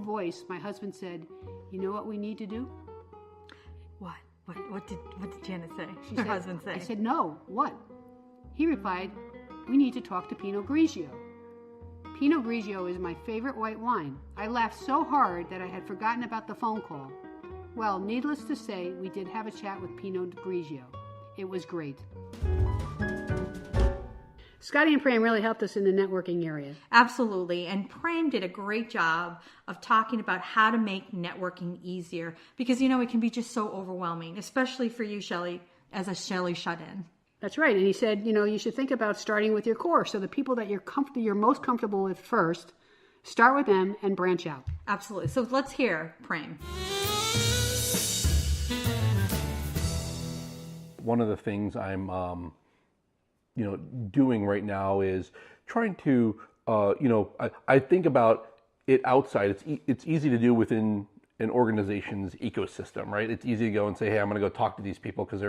voice, my husband said, "You know what we need to do?" What? What did Janet say? Her husband say? I said, "No, what?" He replied, "We need to talk to Pinot Grigio." Pinot Grigio is my favorite white wine. I laughed so hard that I had forgotten about the phone call. Well, needless to say, we did have a chat with Pinot Grigio. It was great. Scotty and Pram really helped us in the networking area. Absolutely. And Pram did a great job of talking about how to make networking easier because, it can be just so overwhelming, especially for you, Shelley, as a Shelley shut-in. That's right. And he said, you should think about starting with your core. So the people that you're most comfortable with first, start with them and branch out. Absolutely. So let's hear Pram. One of the things I'm doing right now is trying to, I think about it outside. It's easy to do within an organization's ecosystem, right? It's easy to go and say, hey, I'm going to go talk to these people because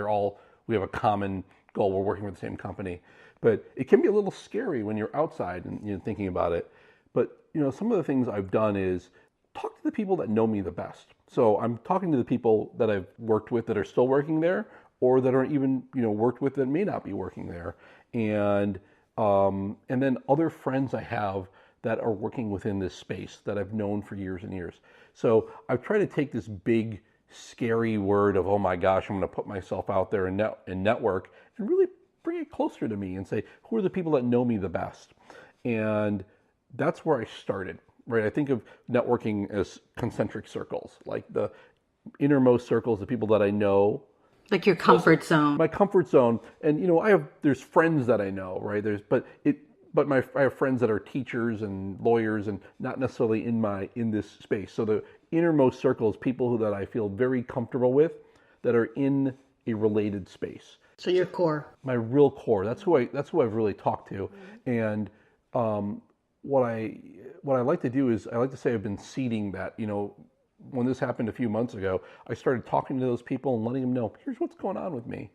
we have a common goal. We're working with the same company. But it can be a little scary when you're outside and thinking about it. But, some of the things I've done is talk to the people that know me the best. So I'm talking to the people that I've worked with that are still working there or that are even, worked with that may not be working there. And then other friends I have that are working within this space that I've known for years and years. So I've tried to take this big, scary word of, oh my gosh, I'm going to put myself out there and network and really bring it closer to me and say, who are the people that know me the best? And that's where I started, right? I think of networking as concentric circles, like the innermost circles, the people that I know. Like your comfort zone. My comfort zone. And, there's friends that I know, right? I have friends that are teachers and lawyers and not necessarily in this space. So the innermost circle is people that I feel very comfortable with that are in a related space. So your core. My real core. That's who I've really talked to. And what I like to do is I like to say I've been seeding that. When this happened a few months ago, I started talking to those people and letting them know, here's what's going on with me.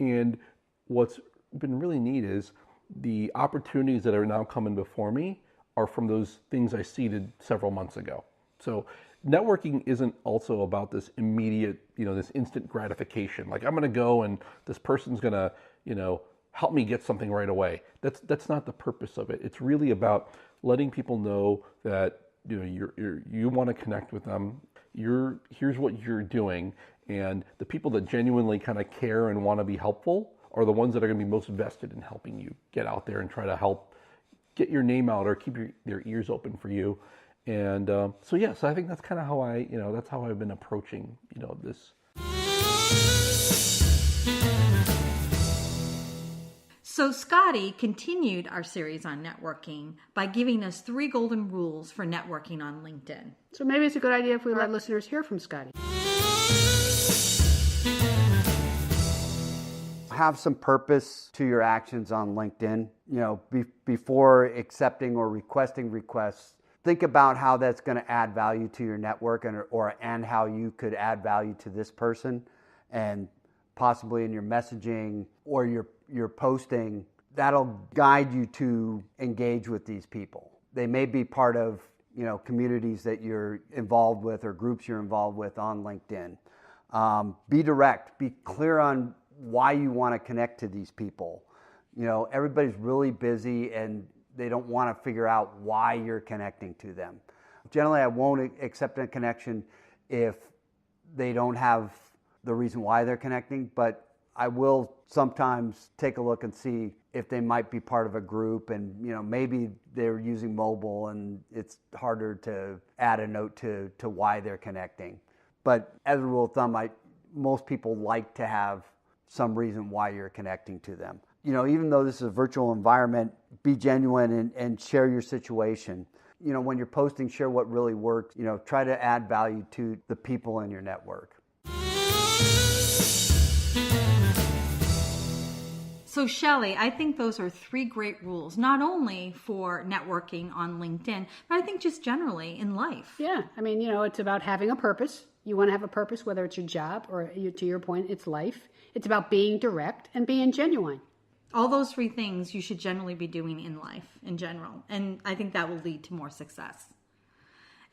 And what's been really neat is the opportunities that are now coming before me are from those things I seeded several months ago. So networking isn't also about this immediate, this instant gratification. Like I'm going to go and this person's going to, help me get something right away. That's not the purpose of it. It's really about letting people know that you want to connect with them. Here's what you're doing, and the people that genuinely kind of care and want to be helpful are the ones that are going to be most vested in helping you get out there and try to help get your name out or keep their ears open for you. And so I think that's kind of how that's how I've been approaching this. So Scotty continued our series on networking by giving us 3 golden rules for networking on LinkedIn. So maybe it's a good idea if we let listeners hear from Scotty. Have some purpose to your actions on LinkedIn. Before accepting or requesting requests, think about how that's going to add value to your network and how you could add value to this person, and possibly in your messaging or your posting. That'll guide you to engage with these people. They may be part of communities that you're involved with or groups you're involved with on LinkedIn. Be direct. Be clear on why you want to connect to these people. Everybody's really busy and they don't want to figure out why you're connecting to them. Generally, I won't accept a connection if they don't have the reason why they're connecting, but I will sometimes take a look and see if they might be part of a group, and maybe they're using mobile and it's harder to add a note to why they're connecting. But as a rule of thumb, most people like to have some reason why you're connecting to them. Even though this is a virtual environment, be genuine and share your situation. When you're posting, share what really works. Try to add value to the people in your network. So Shelley, I think those are 3 great rules, not only for networking on LinkedIn, but I think just generally in life. Yeah. It's about having a purpose. You want to have a purpose, whether it's your job or, to your point, it's life. It's about being direct and being genuine. All those 3 things you should generally be doing in life in general. And I think that will lead to more success.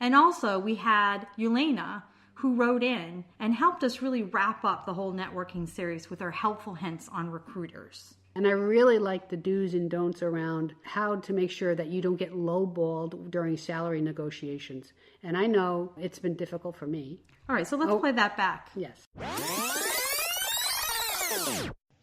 And also we had Yelena, who wrote in and helped us really wrap up the whole networking series with her helpful hints on recruiters. And I really like the do's and don'ts around how to make sure that you don't get lowballed during salary negotiations. And I know it's been difficult for me. All right, so let's play that back. Yes.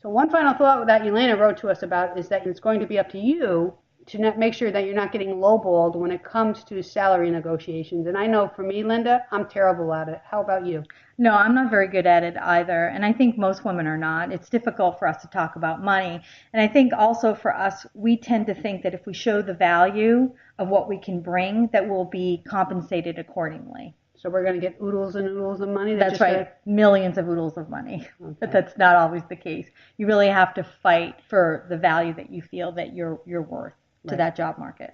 So one final thought that Yelena wrote to us about is that it's going to be up to you to make sure that you're not getting lowballed when it comes to salary negotiations. And I know for me, Linda, I'm terrible at it. How about you? No, I'm not very good at it either. And I think most women are not. It's difficult for us to talk about money. And I think also for us, we tend to think that if we show the value of what we can bring, that we'll be compensated accordingly. So we're going to get oodles and oodles of money? That's right. Millions of oodles of money. Okay. But that's not always the case. You really have to fight for the value that you feel that you're worth to that job market.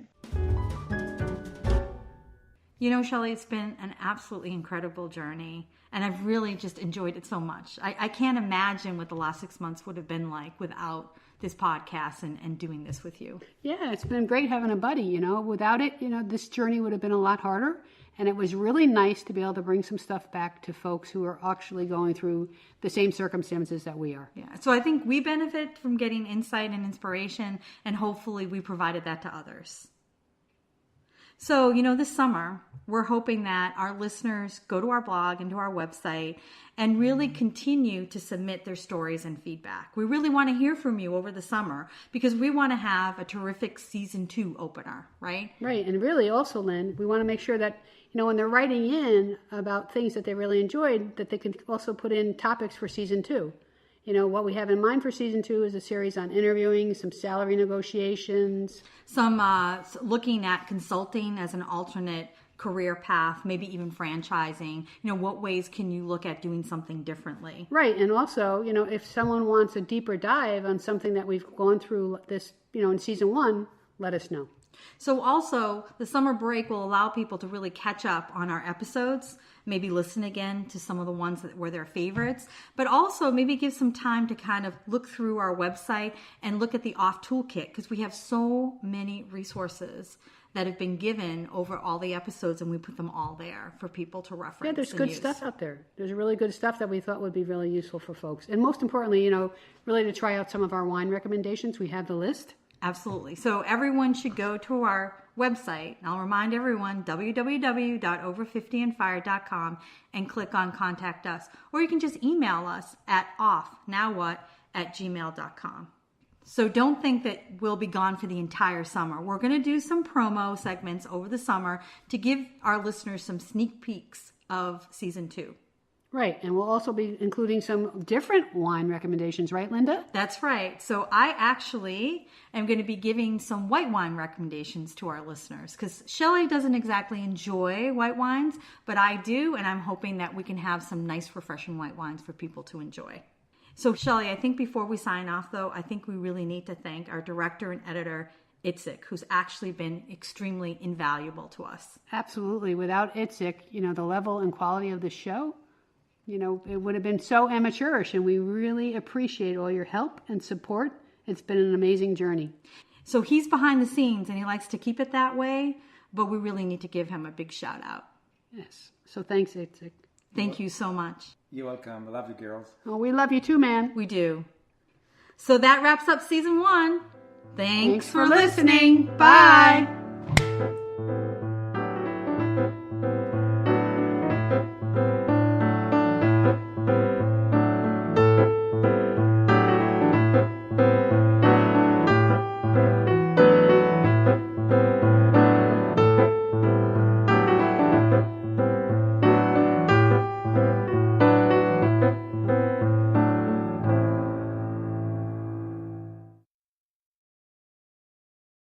You know, Shelley, it's been an absolutely incredible journey, and I've really just enjoyed it so much. I can't imagine what the last 6 months would have been like without this podcast and doing this with you. Yeah, it's been great having a buddy, Without it, this journey would have been a lot harder. And it was really nice to be able to bring some stuff back to folks who are actually going through the same circumstances that we are. Yeah. So I think we benefit from getting insight and inspiration, and hopefully we provided that to others. So, this summer, we're hoping that our listeners go to our blog and to our website and really continue to submit their stories and feedback. We really want to hear from you over the summer because we want to have a terrific season 2 opener, right? Right. And really also, Lynn, we want to make sure that, when they're writing in about things that they really enjoyed, that they can also put in topics for season 2. What we have in mind for season 2 is a series on interviewing, some salary negotiations. Some looking at consulting as an alternate career path, maybe even franchising. What ways can you look at doing something differently? Right. And also, if someone wants a deeper dive on something that we've gone through this, in season 1, let us know. So also, the summer break will allow people to really catch up on our episodes, maybe listen again to some of the ones that were their favorites, but also maybe give some time to kind of look through our website and look at the off toolkit, because we have so many resources that have been given over all the episodes, and we put them all there for people to reference. Yeah, there's good stuff out there. There's really good stuff that we thought would be really useful for folks. And most importantly, really to try out some of our wine recommendations. We have the list. Absolutely. So everyone should go to our website. I'll remind everyone, www.over50andfire.com, and click on Contact Us. Or you can just email us at offnowwhat@gmail.com. So don't think that we'll be gone for the entire summer. We're going to do some promo segments over the summer to give our listeners some sneak peeks of season 2. Right, and we'll also be including some different wine recommendations, right, Linda? That's right. So I actually am going to be giving some white wine recommendations to our listeners, because Shelley doesn't exactly enjoy white wines, but I do, and I'm hoping that we can have some nice, refreshing white wines for people to enjoy. So Shelley, I think before we sign off, though, I think we really need to thank our director and editor, Itzik, who's actually been extremely invaluable to us. Absolutely. Without Itzik, the level and quality of the show, it would have been so amateurish, and we really appreciate all your help and support. It's been an amazing journey. So he's behind the scenes, and he likes to keep it that way, but we really need to give him a big shout out. Yes. So thanks, Itzik. Thank you so much. You're welcome. I love you, girls. Oh, we love you too, man. We do. So that wraps up season 1. Thanks for listening. Bye.